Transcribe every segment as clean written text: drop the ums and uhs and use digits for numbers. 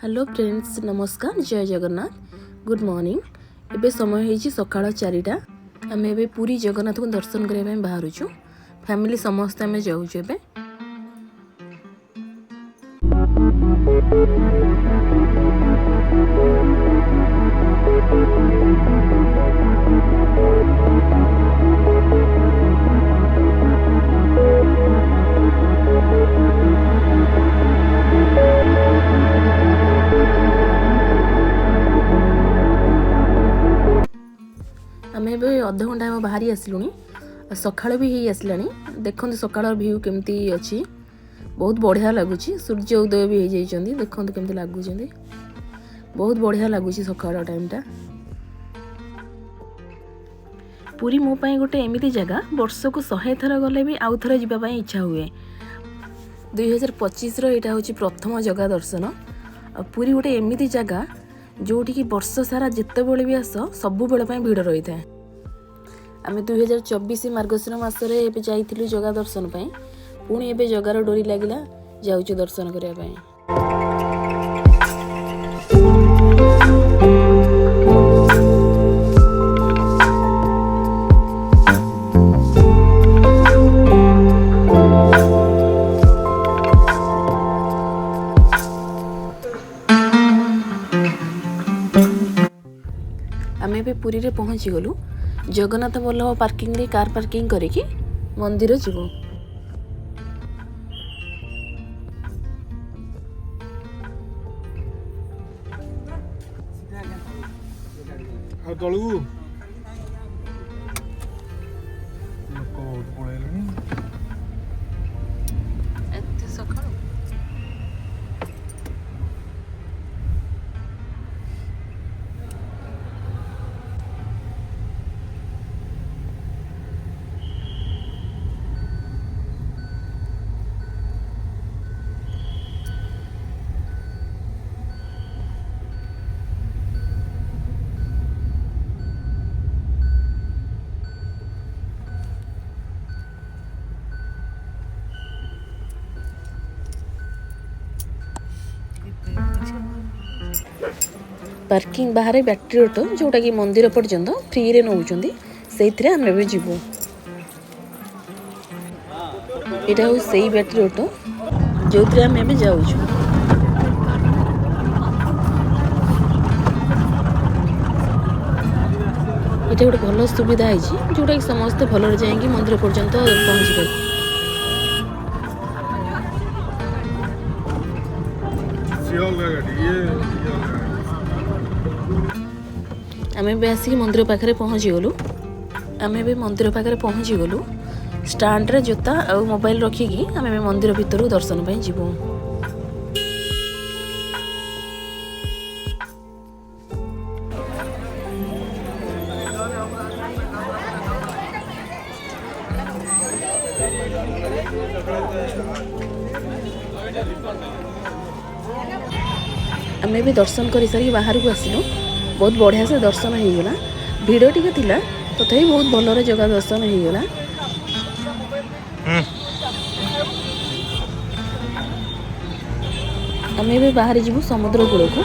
Hello friends, नमस्कार, जय Jagannath, good morning. एबे समय होइछि सकाळ 4टा। आमे एबे पूरी जगन्नाथ को दर्शन करबा ପାଇଁ बाहरुछु। फैमिली समस्त आमे जाउछु एबे। आमे एबे अध घंटा हम बाहरी आसलुनी। सकाळ भी ही आसलानी। देखंतु सकाळ व्यू केमती अछि, बहुत बढ़िया लागुछि। सूर्य उदय भी हो जाइछन्ती, देखंतु केमती लागुछन्ती, बहुत बढ़िया लागुछि सकाळ टाइमटा। पूरी मो पई गोटे एमिति जगह वर्ष को 100 थर गले भी आउ थर जिबा पई इच्छा हुए। 2025 रो एटा होछि प्रथम जगह दर्शन। पूरी गोटे एमिति जगह जोठी की वर्ष सारा जिते बेले भी आस सबु बेले पई भीड़ रही था। आमे 2024 मार्गशीर मासरे एबे जाइथिलु जगह दर्शन पई। पुणी एबे जगार डोरी लागिला, जाउछु दर्शन करिया पई। आमे भी पुरी रे पहुँची गलु। जगन्नाथ वल्लभ पार्किंग रे कार पार्किंग करिकी मंदिर जीवु। पार्किंग बाहर बैटरी ऑटो जोटा कि मंदिर पर्यंत फ्री रे नउचंदी, सेइथरे हम भी जीवु। एटा हो सेई बैटरी ऑटो जोथरे हम भी जाउछु। एटा गोटे भल सुविधा है जोटा कि समस्त भल जाएंगे मंदिर पर्यंत पहुँची पारे। आमे भी आसिक मंदिर पाखे पहुँची गलु। आमे भी मंदिर पाखे पहुँची गलु। स्टैंड रे जोता और मोबाइल रखिकी आमे भी मंदिर भितर दर्शन पाई जीवु। आमे भी दर्शन कर सारी बाहर को आसिलु। बहुत बढ़िया से दर्शन हो गला। भीड़ टिके थिला तथापि बहुत भलरे जगह दर्शन हो गला। आमे भी बाहर जीवु समुद्र कूल को।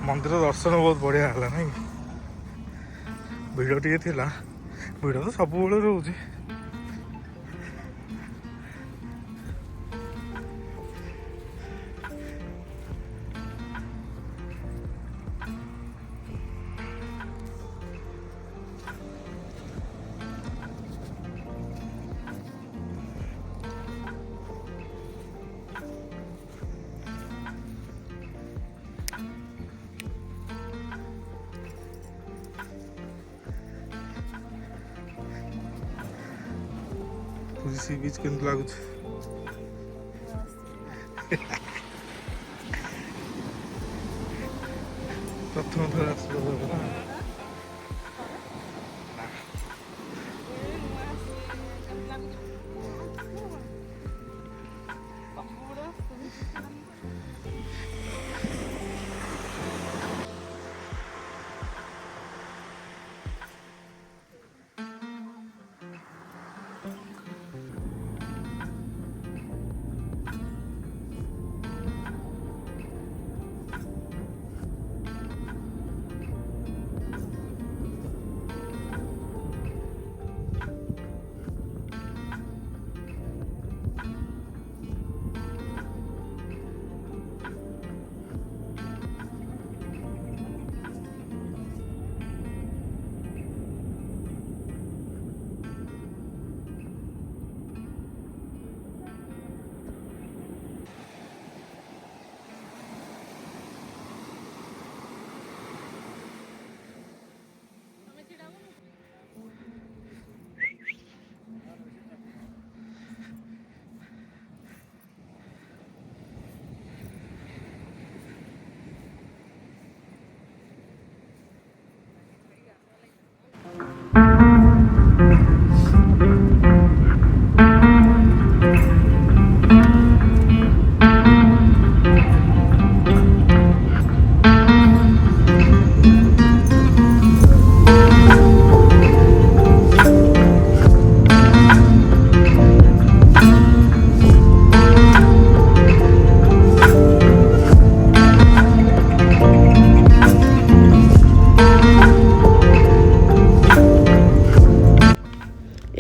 मंदिर दर्शन बहुत बढ़िया है नहीं, भिड़ टे थिला। भिड़ तो सब रोचे। ଲାଗୁଛି ସି ବିଚ୍ କେମିତି ଲାଗୁଛି? ପ୍ରଥମ ଥର ଆସିବ ନା?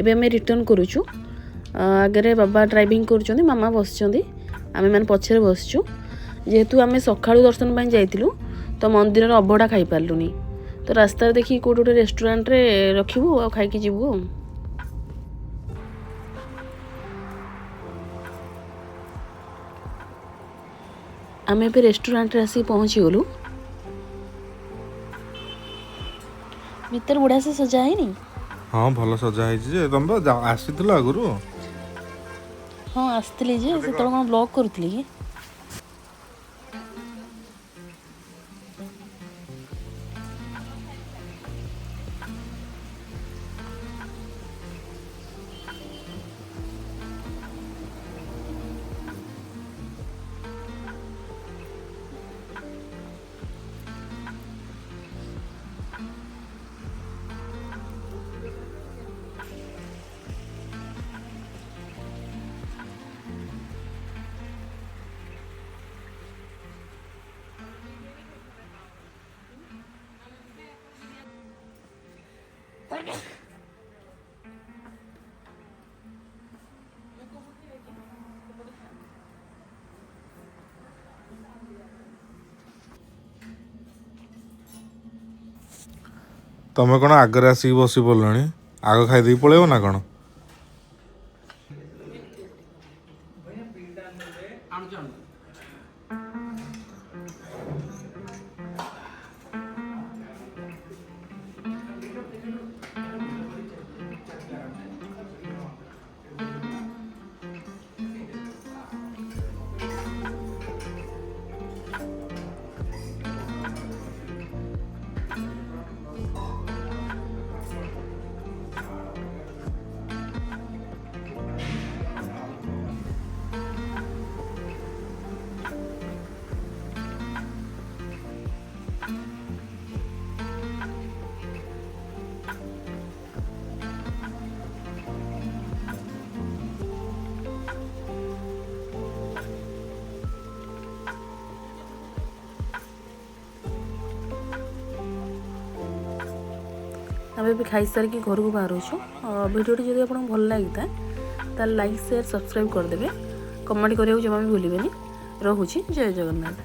ଏବେ ଆମେ ରିଟର୍ନ କରୁଛୁ। ଆଗରେ ବାବା ଡ୍ରାଇଭିଂ କରୁଛନ୍ତି, ମାମା ବସିଛନ୍ତି, ଆମେମାନେ ପଛରେ ବସିଛୁ। ଯେହେତୁ ଆମେ ସକାଳୁ ଦର୍ଶନ ପାଇଁ ଯାଇଥିଲୁ ତ ମନ୍ଦିରର ଅବଢ଼ା ଖାଇପାରିଲୁନି, ତ ରାସ୍ତାରେ ଦେଖିକି କେଉଁଠି ଗୋଟେ ରେଷ୍ଟୁରାଣ୍ଟରେ ରଖିବୁ ଆଉ ଖାଇକି ଯିବୁ ଆଉ। ଆମେ ଏବେ ରେଷ୍ଟୁରାଣ୍ଟରେ ଆସିକି ପହଞ୍ଚିଗଲୁ। ଭିତରେ ବଢ଼ିଆ ସେ ସଜା ହେଇନି? ହଁ ଭଲ ସଜା ହେଇଛି ଯେ, ତମେ ବା ଆସିଥିଲ ଆଗରୁ? ହଁ ଆସିଥିଲି ଯେ, ସେତେବେଳେ କ'ଣ ବ୍ଲଗ୍ କରୁଥିଲି କି? ତମେ କ'ଣ ଆଗରେ ଆସିକି ବସି ପଡ଼ିଲଣି? ଆଗ ଖାଇଦେଇକି ପଳେଇବ ନା କ'ଣ? ଆମେ ଏବେ ଖାଇସାରିକି ଘରକୁ ବାହାରୁଛୁ। ଭିଡ଼ିଓଟି ଯଦି ଆପଣଙ୍କୁ ଭଲ ଲାଗିଥାଏ ତାହେଲେ ଲାଇକ୍, ସେୟାର, ସବସ୍କ୍ରାଇବ୍ କରିଦେବେ। କମେଣ୍ଟ କରିବାକୁ ଜମା ବି ଭୁଲିବେନି। ରହୁଛି। ଜୟ ଜଗନ୍ନାଥ।